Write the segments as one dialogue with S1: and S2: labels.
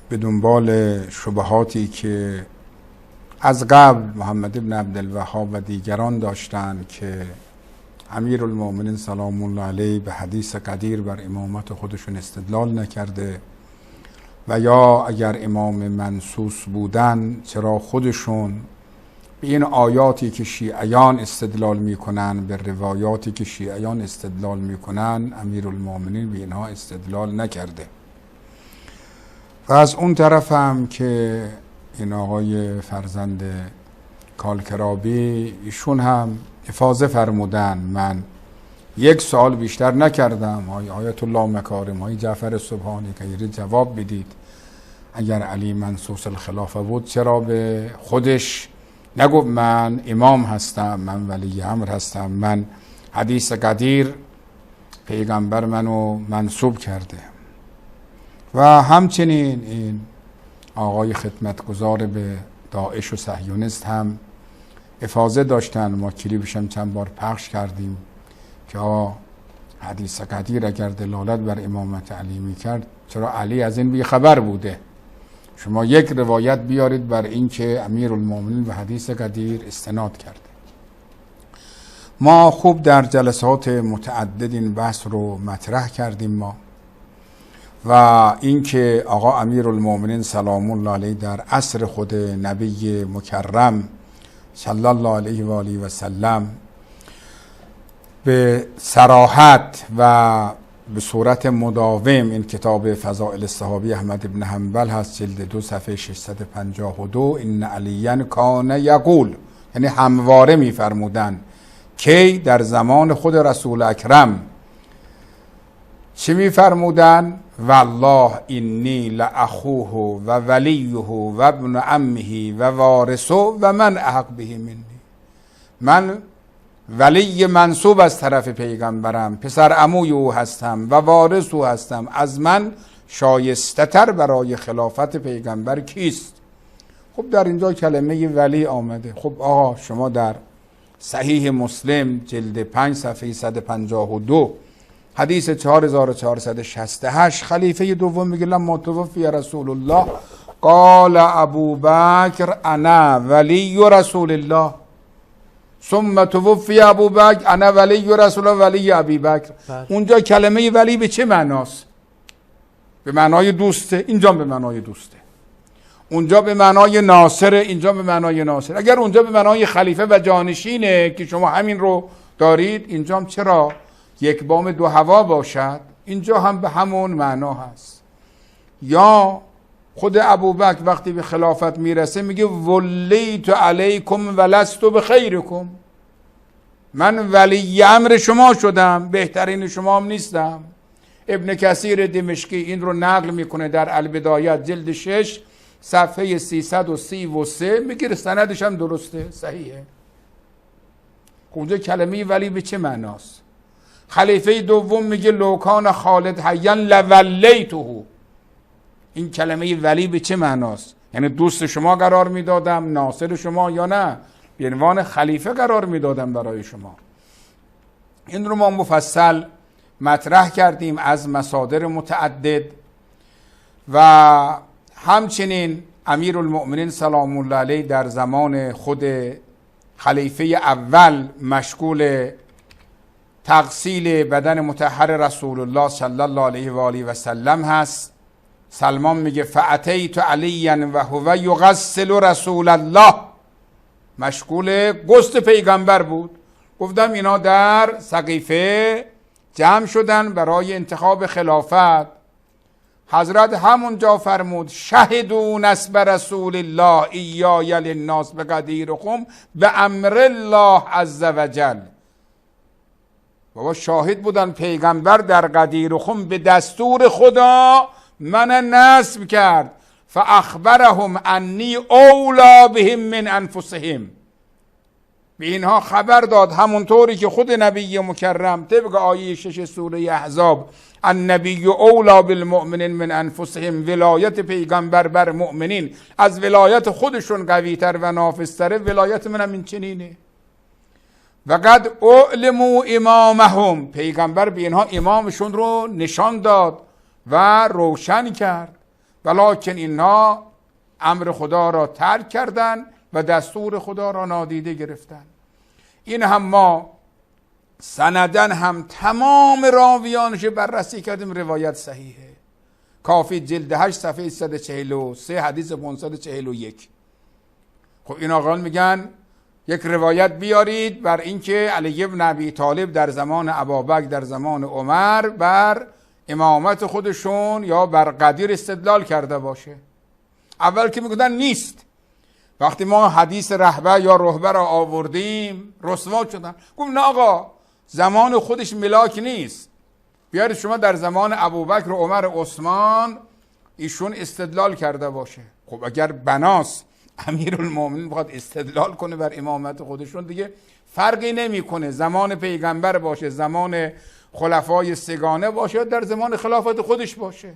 S1: به دنبال شبهاتی که از قبل محمد ابن عبدالوهاب و دیگران داشتند که امیرالمؤمنین سلام الله علیه به حدیث قدیر بر امامت خودشون استدلال نکرده و یا اگر امام منصوص بودن چرا خودشون به این آیاتی که شیعیان استدلال میکنن، به روایاتی که شیعیان استدلال میکنن، امیرالمؤمنین به اینها استدلال نکرده. و از اون طرف هم که این آقای فرزند کالکرابی ایشون هم افاضه فرمودن من یک سال بیشتر نکردم، های آیت الله مکارم، های جعفر سبحانی که جواب بدید اگر علی منصوص الخلافه بود چرا به خودش نگفت من امام هستم، من ولی امر هستم، من حدیث قدیر پیغمبر منو منصوب کرده. و همچنین این آقای خدمتگزار به داعش و صهیونیست هم افاضه داشتن، ما کلیپش هم چند بار پخش کردیم که حدیث قدیر اگر دلالت بر امامت علی میکرد چرا علی از این بیخبر بوده؟ شما یک روایت بیارید بر این که امیرالمؤمنین به حدیث قدیر استناد کرده. ما خوب در جلسات متعدد این بحث رو مطرح کردیم ما و اینکه آقا امیرالمؤمنین سلام الله علیه در عصر خود نبی مکرم صلی الله علیه و آله و سلم به صراحت و به صورت مداوم این کتاب فضائل الصحابه احمد بن حنبل هست، جلد 2 صفحه 652، این علیاً کان یقول، یعنی همواره میفرمودن کی در زمان خود رسول اکرم چی میفرمودن؟ والله اینی لاخوه و ولیه و ابن عمه و وارثه و من احق به منی، من ولی منصوب از طرف پیغمبرم، پسر عموی او هستم و وارث او هستم، از من شایسته تر برای خلافت پیغمبر کیست؟ خب در اینجا کلمه ولی آمده. خب آقا شما در صحیح مسلم جلد 5 صفحه 152 حدیث 4468 خلیفه دوم میگه لما توفی رسول الله قال ابوبکر انا ولی رسول الله ثم توفی ابوبکر انا ولی رسول الله ولی ابی بکر. اونجا کلمه ولی به چه معناست؟ به معنای دوسته، اینجا به معنای دوسته، اونجا به معنای ناصره، اینجا به معنای ناصر. اگر اونجا به معنای خلیفه و جانشینه که شما همین رو دارید، اینجا هم چرا یک بام دو هوا باشد؟ اینجا هم به همون معنا هست. یا خود ابوبکر وقتی به خلافت میرسه میگه ولیت علیکم ولست بخیرکم، من ولی امر شما شدم، بهترین شما هم نیستم. ابن کثیر دمشقی این رو نقل میکنه در البدایت جلد 6 صفحه 333 میگه سندش هم درسته، صحیحه. اونجا کلمه ولی به چه معناست؟ خلیفه دوم میگه لوکان خالد حیان لولیته، این کلمه ولی به چه معناست؟ یعنی دوست شما قرار میدادم، ناصر شما، یا نه به عنوان خلیفه قرار میدادم برای شما. این رو ما مفصل مطرح کردیم از مصادر متعدد. و همچنین امیرالمؤمنین سلام الله علیه در زمان خود خلیفه اول مشغول تغسیل بدن مطهر رسول الله صلی الله علیه و آله و سلم هست. سلمان میگه فاتیت علیا و هو یغسل رسول الله، مشغول غسل پیغمبر بود. گفتم اینا در سقیفه جمع شدن برای انتخاب خلافت. حضرت همونجا فرمود شهدوا نسب رسول الله ایای للناس بقدیرکم به امر الله عز وجل. بابا شاهد بودن پیغمبر در قدیرخم به دستور خدا من نصب کرد، فاخبرهم انی اولا بهم من انفسهم، به اینها خبر داد همونطوری که خود نبی مکرم طبق آیه 6 سوره احزاب النبی اولا بالمؤمنین من انفسهم، ولایت پیغمبر بر مؤمنین از ولایت خودشون قوی تر و نافذتره، ولایت منم این چنینه. و قد اعلموا امامهم، پیغمبر به اینها امامشون رو نشان داد و روشن کرد. ولکن اینها امر خدا را ترک کردن و دستور خدا را نادیده گرفتن. این هم ما سندن هم تمام راویانش بررسی کردیم، روایت صحیحه. کافی جلد 8 صفحه 143 حدیث 541. خب این آقایان میگن یک روایت بیارید بر اینکه علی بن ابی طالب در زمان ابوبکر در زمان عمر بر امامت خودشون یا بر قدیر استدلال کرده باشه. اول که میگفتن نیست، وقتی ما حدیث رهبه یا رهبه را آوردیم رسوا شدن. گفتم نه آقا، زمان خودش ملاک نیست، بیارید شما در زمان ابوبکر و عمر و عثمان ایشون استدلال کرده باشه. خب اگر بناس امیرالمومنین بخواد استدلال کنه بر امامت خودشون، دیگه فرقی نمیکنه زمان پیغمبر باشه، زمان خلفای سگانه باشه، در زمان خلافت خودش باشه.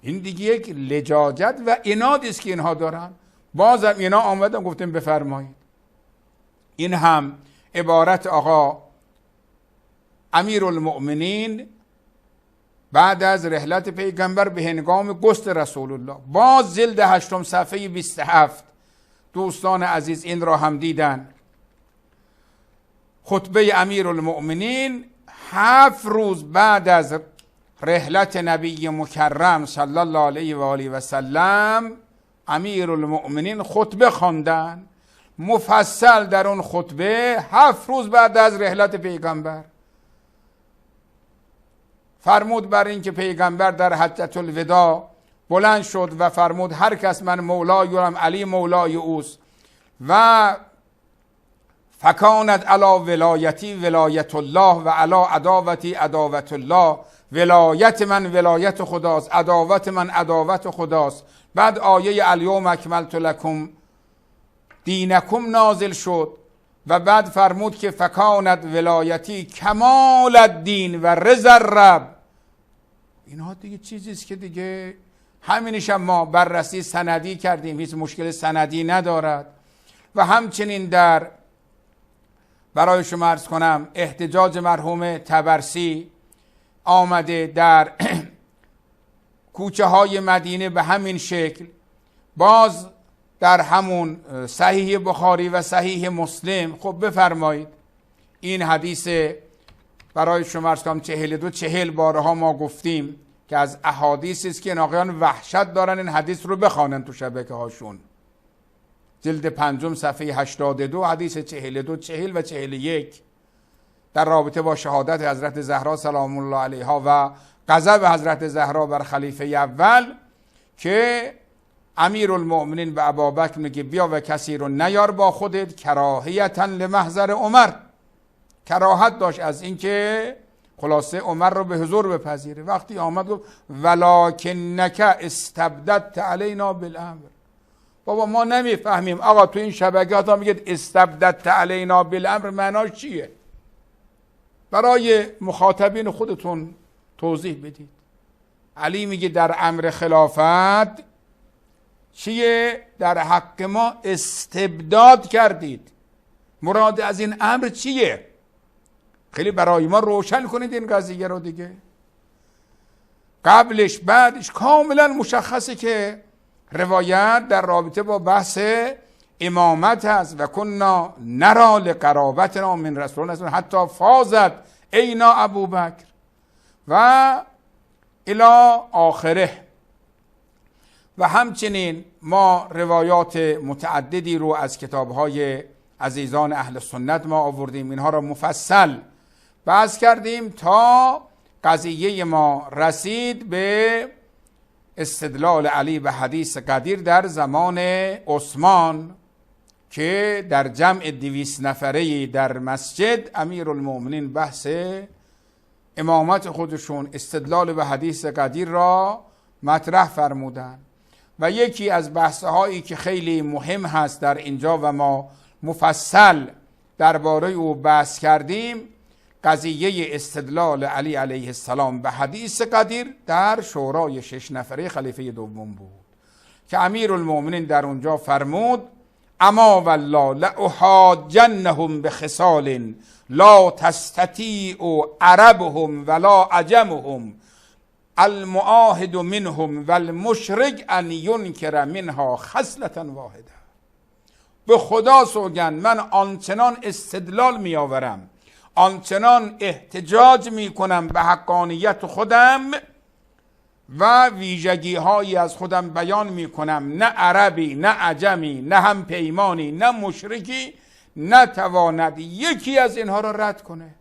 S1: این دیگه یک لجاجت و عنادی است که اینها دارن. بازم اینا آمدن گفتیم بفرمایید. این هم عبارت آقا امیرالمؤمنین بعد از رحلت پیغمبر به هنگام گست رسول الله. باز جلد 8 صفحه 27 دوستان عزیز این را هم دیدن. خطبه امیرالمؤمنین 7 روز بعد از رحلت نبی مکرم صلی الله علیه و آله و سلم امیرالمؤمنین خطبه خواندن مفصل. در اون خطبه 7 روز بعد از رحلت پیغمبر فرمود بر این که پیغمبر در حجة الوداع بلند شد و فرمود هر کس من مولاییم علی مولای اوست و فکانت علی ولایتی ولایت الله و علی عداوتی عداوت الله. ولایت من ولایت خداست، عداوت من عداوت خداست. بعد آیه الیوم اکملت لکم دینکم نازل شد و بعد فرمود که فکانت ولایتی کمال الدین و رضا الرب. اینها دیگه چیزیست که دیگه همینش هم ما بررسی سندی کردیم، هیچ مشکل سندی ندارد. و همچنین در برای شما عرض کنم احتجاج مرحوم طبرسی آمده در کوچه های مدینه به همین شکل. باز در همون صحیح بخاری و صحیح مسلم. خب بفرمایید این حدیث برای شما عرض کنم 40 بارها ما گفتیم که از احادیثی است که این آقایان وحشت دارن این حدیث رو بخوانن تو شبکه هاشون. جلد 5 صفحه 82 حدیث 42 40 و 41 در رابطه با شهادت حضرت زهرا سلام الله علیها و غضب حضرت زهرا بر خلیفه اول که امیرالمؤمنین به ابوبکر میگه بیا و کسی رو نیار با خودت کراهیتا لمحضر عمر. کراهت داشت از اینکه خلاصه عمر رو به حضور بپذیره. وقتی آمد گفت ولکنک استبددت علینا بالامر. بابا ما نمیفهمیم آقا، تو این شبکه‌ها میگید استبددت علینا بالامر معناش چیه؟ برای مخاطبین خودتون توضیح بدید. علی میگه در امر خلافت چیه؟ در حق ما استبداد کردید. مراد از این امر چیه؟ خیلی برای ما روشن کنید این قضیه رو دیگه. قبلش بعدش کاملا مشخصه که روایت در رابطه با بحث امامت هست و کنا نرا لقرابتنا من رسول الله حتی فازت اینا ابوبکر و الی آخره. و همچنین ما روایات متعددی رو از کتاب‌های عزیزان اهل سنت ما آوردیم، اینها رو مفصل بحث کردیم تا قضیه ما رسید به استدلال علی به حدیث قدیر در زمان عثمان که در جمع 200 نفره در مسجد امیرالمؤمنین بحث امامت خودشون استدلال به حدیث قدیر را مطرح فرمودند. و یکی از بحث‌هایی که خیلی مهم هست در اینجا و ما مفصل درباره او بحث کردیم قضیه استدلال علی علیه السلام به حدیث قدیر در شورای 6 نفره خلیفه دوم بود که امیرالمؤمنین در اونجا فرمود اما والله لاحاجنهم بخصال لا تستطیع عربهم ولا عجمهم المعاهد منهم و المشرک ان ینکر منها خصلة واحده. به خدا سوگند من آنچنان استدلال می آورم، آنچنان احتجاج می کنم به حقانیت خودم و ویژگی هایی از خودم بیان می کنم، نه عربی نه عجمی نه هم پیمانی نه مشرکی نتواند یکی از اینها را رد کنه.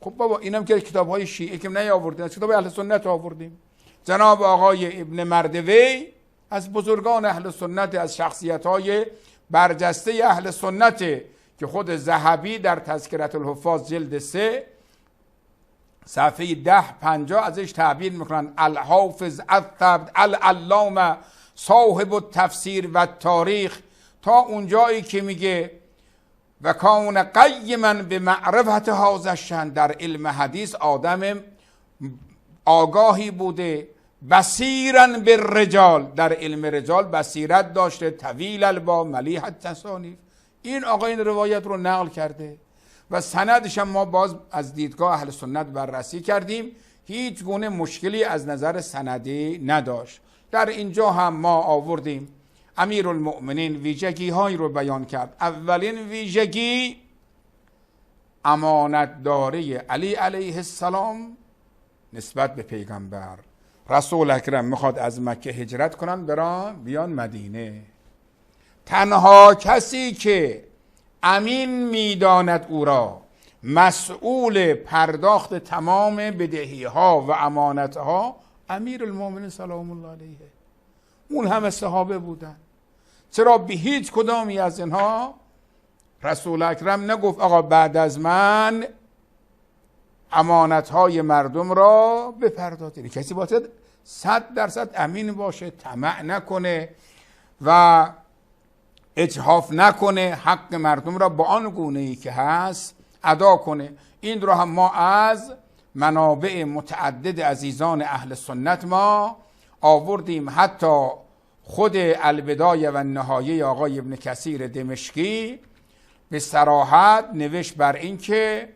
S1: خب بابا اینم که کتاب های شیعه که نیاوردیم، از کتاب اهل سنت آوردیم. جناب آقای ابن مردوی از بزرگان اهل سنت، از شخصیت های برجسته اهل سنت که خود ذهبی در تذکرة الحفاظ جلد 3 صفحه 10-50 ازش تعبیر میکنن الحافظ الثبت العلامه صاحب التفسیر و تاریخ، تا اونجایی که میگه و کان قیما به معرفت هذا الشأن، در علم حدیث آدم آگاهی بوده، بصیرا بالرجال، در علم رجال بصیرت داشته، طویل البا ملیح التصانیف. این آقا این روایت رو نقل کرده و سندش هم ما باز از دیدگاه اهل سنت بررسی کردیم، هیچ گونه مشکلی از نظر سندی نداشت. در اینجا هم ما آوردیم امیرالمؤمنین ویژگی هایی رو بیان کرد. اولین ویژگی امانتداری علی علیه السلام نسبت به پیغمبر. رسول اکرم میخواد از مکه هجرت کنن بیان مدینه. تنها کسی که امین میداند او را مسئول پرداخت تمام بدهی ها و امانت ها امیرالمؤمنین سلام الله علیه. اون همه صحابه بودن. چرا به هیچ کدامی از اینها رسول اکرم نگفت آقا بعد از من امانت های مردم را بپردازید؟ کسی باید 100% امین باشه، طمع نکنه و اجحاف نکنه، حق مردم را با آن گونه‌ای که هست ادا کنه. این رو هم ما از منابع متعدد عزیزان اهل سنت ما آوردیم. حتی خود البدایه و النهایه آقای ابن کثیر دمشقی به صراحت نوشت بر این که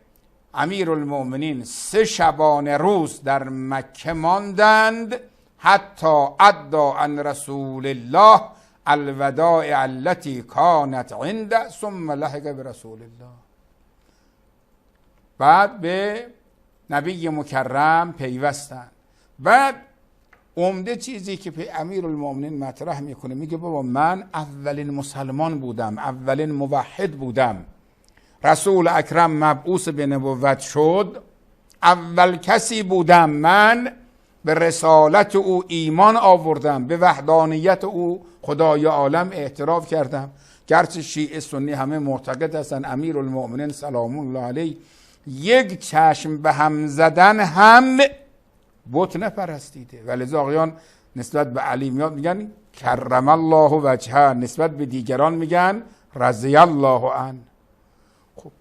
S1: امیرالمؤمنین 3 شبانه روز در مکه ماندند حتی ادى عن رسول الله الوداع التي كانت عنده ثم لحق برسول الله. بعد به نبی مکرم پیوستند. بعد عمده چیزی که امیرالمؤمنین مطرح میکنه، میگه بابا من اولین مسلمان بودم، اولین موحد بودم. رسول اکرم مبعوث به نبوت شد، اول کسی بودم من به رسالت او ایمان آوردم، به وحدانیت او خدای عالم اعتراف کردم. گرچه شیعه سنی همه معتقد هستن امیرالمؤمنین سلام الله علیه یک چشم به هم زدن هم بت نپرستیده، ولی آقایان نسبت به علی میاد میگن کرم الله وجهه، نسبت به دیگران میگن رضی الله عنه. خب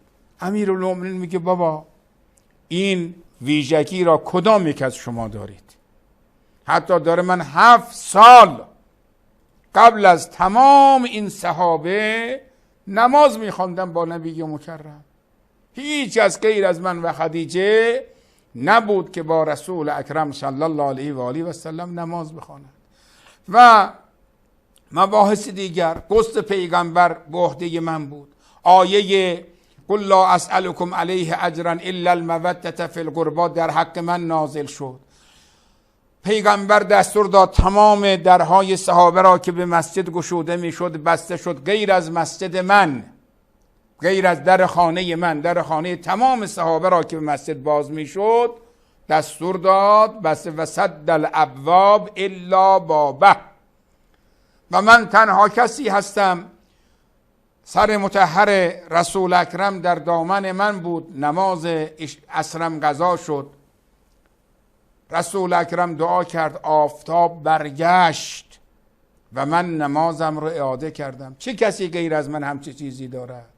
S1: امیرالمؤمنین میگه بابا این ویژگی را کدام یک از شما دارید؟ حتی داره من 7 سال قبل از تمام این صحابه نماز میخواندم با نبی مکرم، هیچ از غیر از من و خدیجه نبود که با رسول اکرم صلی الله علیه و آله و سلم نماز بخواند. و مباحث دیگر گست پیغمبر به عهده من بود. آیه قل لا اسألكم علیه اجرا الا المودة فی القربى در حق من نازل شد. پیغمبر دستور داد تمام درهای صحابه را که به مسجد گشوده میشد بسته شد، غیر از مسجد من، غیر از در خانه من، در خانه تمام صحابه را که به مسجد باز میشد دستور داد بس و سد الابواب الا بابه. و من تنها کسی هستم، سر مطهر رسول اکرم در دامن من بود، نماز عصرم قضا شد، رسول اکرم دعا کرد، آفتاب برگشت و من نمازم رو اعاده کردم. چه کسی غیر از من همچه چیزی دارد؟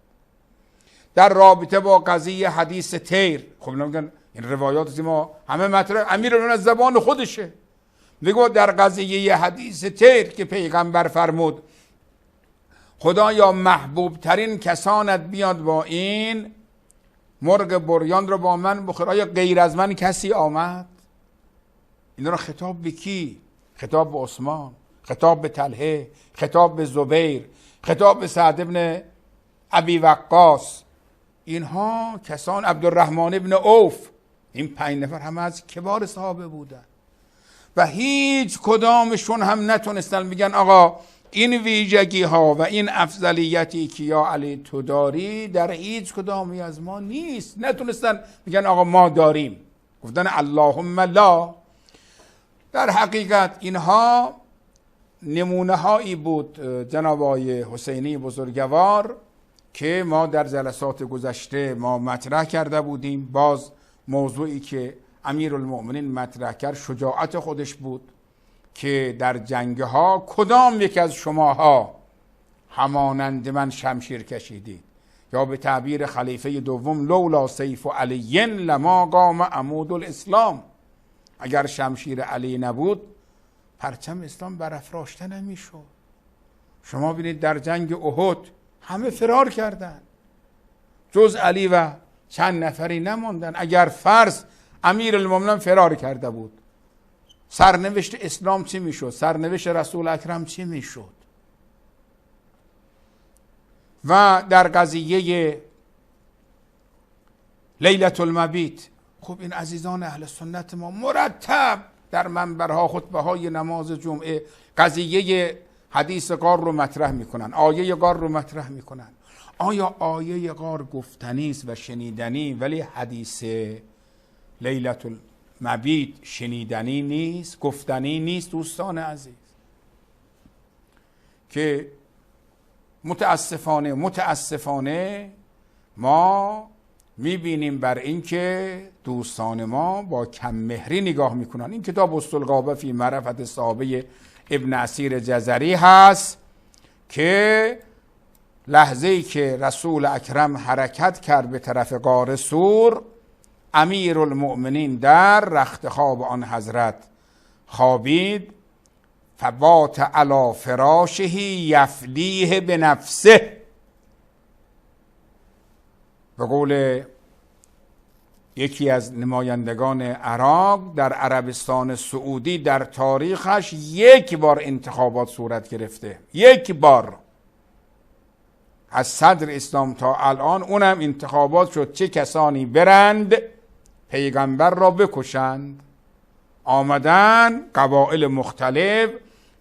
S1: در رابطه با قضیه حدیث طیر، خب نمیگن این روایات ما همه مطرح امیرالمؤمنین از زبان خودشه، میگه در قضیه حدیث طیر که پیغمبر فرمود خدایا محبوب ترین کسانت بیاد با این مرغ بریان رو با من بخور، آیا غیر از من کسی آمد؟ اینا رو خطاب به کی؟ خطاب به عثمان، خطاب به طلحه، خطاب به زبیر، خطاب به سعد ابن ابی وقاص. اینها کسان، عبدالرحمن ابن عوف، این 5 نفر همه از کبار صحابه بودن و هیچ کدامشون هم نتونستن بگن آقا این ویژگی ها و این افضلیتی که یا علی تو داری در هیچ کدامی از ما نیست. نتونستن بگن آقا ما داریم. گفتن اللهم لا. در حقیقت اینها نمونه هایی بود جناب آقای حسینی بزرگوار که ما در جلسات گذشته ما مطرح کرده بودیم. باز موضوعی که امیرالمؤمنین مطرح کرد شجاعت خودش بود که در جنگ ها کدام یک از شماها همانند من شمشیر کشیدید، یا به تعبیر خلیفه دوم لولا سیف علی لما قام عمود الاسلام، اگر شمشیر علی نبود پرچم اسلام برافراشته نمیشد. شما ببینید در جنگ احد همه فرار کردند جز علی و چند نفری نماندن. اگر فرض امیرالمومنین فرار کرده بود سرنوشت اسلام چی میشد؟ سرنوشت رسول اکرم چی میشد؟ و در قضیه لیلة المبیت، خب این عزیزان اهل سنت ما مرتب در منبرها خطبه های نماز جمعه قضیه حدیث غار رو مطرح میکنن، آیه غار رو مطرح میکنن. آیا آیه غار گفتنی است و شنیدنی ولی حدیث لیلة المبیت شنیدنی نیست، گفتنی نیست؟ دوستان عزیز، که متاسفانه ما میبینیم بر این که دوستان ما با کم مهری نگاه میکنن. این کتاب الغابه فی معرفت صحابه ابن اسیر جزری هست که لحظه‌ای که رسول اکرم حرکت کرد به طرف غار سور، امیرالمؤمنین در رخت خواب آن حضرت خوابید، فبات علی فراشه یفلیه بنفسه. به قول یکی از نمایندگان عراق، در عربستان سعودی در تاریخش 1 بار انتخابات صورت گرفته، 1 بار از صدر اسلام تا الان، اونم انتخابات شد چه کسانی برند پیغمبر را بکشند. آمدن قبایل مختلف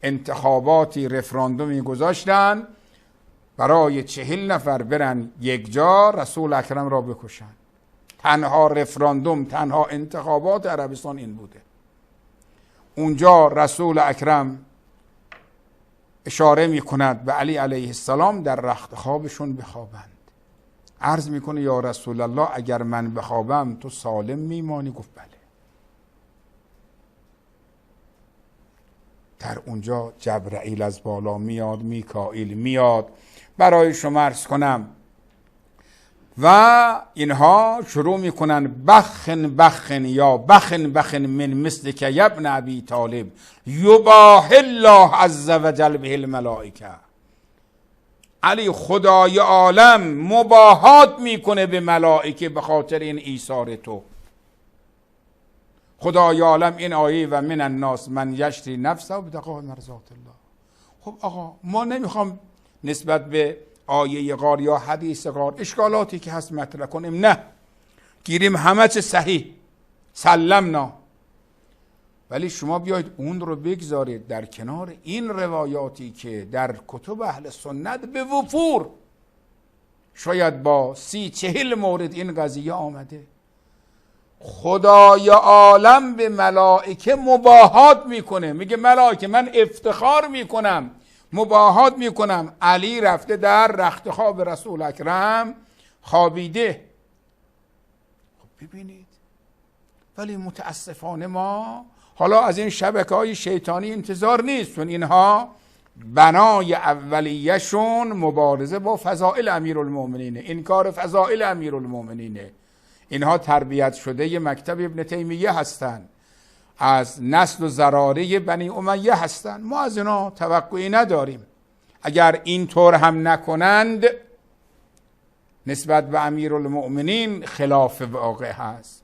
S1: انتخاباتی رفراندومی گذاشتن برای 40 نفر برن یک جا رسول اکرم را بکشن. تنها رفراندوم، تنها انتخابات عربستان این بوده. اونجا رسول اکرم اشاره میکند به علی علیه السلام در رخت خوابشون بخوابند. عرض میکنه یا رسول الله اگر من بخوابم تو سالم میمانی؟ گفت بله. در اونجا جبرائیل از بالا میاد، میکائیل میاد. برای شما عرض کنم و اینها شروع میکنن بخن یا بخن من مثل که ابن ابی طالب یباح الله عز وجل به الملائکه. علی خدای عالم مباهات میکنه به ملائکه به خاطر این ایثار تو. خدای عالم این آیه و من الناس من یشری نفسه ابتغاء مرضات الله. خب آقا ما نمیخوام نسبت به آیه غار یا حدیث غار اشکالاتی که هست مطرح کنیم، نه، گیریم همه چه صحیح سلمنا، ولی شما بیاید اون رو بگذارید در کنار این روایاتی که در کتب اهل سنت به وفور شاید با 30-40 مورد این قضیه آمده. خدای عالم به ملائکه مباهات میکنه، میگه ملائکه من افتخار میکنم، مباهات میکنم علی رفته در رخت خواب رسول اکرم خوابیده. خب ببینید، ولی متاسفانه ما حالا از این شبکه‌های شیطانی انتظار نیست، چون اینها بنای اولیه‌شون مبارزه با فضائل امیرالمؤمنین، انکار فضائل امیرالمؤمنین. اینها تربیت شده مکتب ابن تیمیه هستند، از نسل و زراره بنی امیه هستند. ما از اینا توقعی نداریم. اگر اینطور هم نکنند نسبت به امیرالمؤمنین خلاف واقع هست.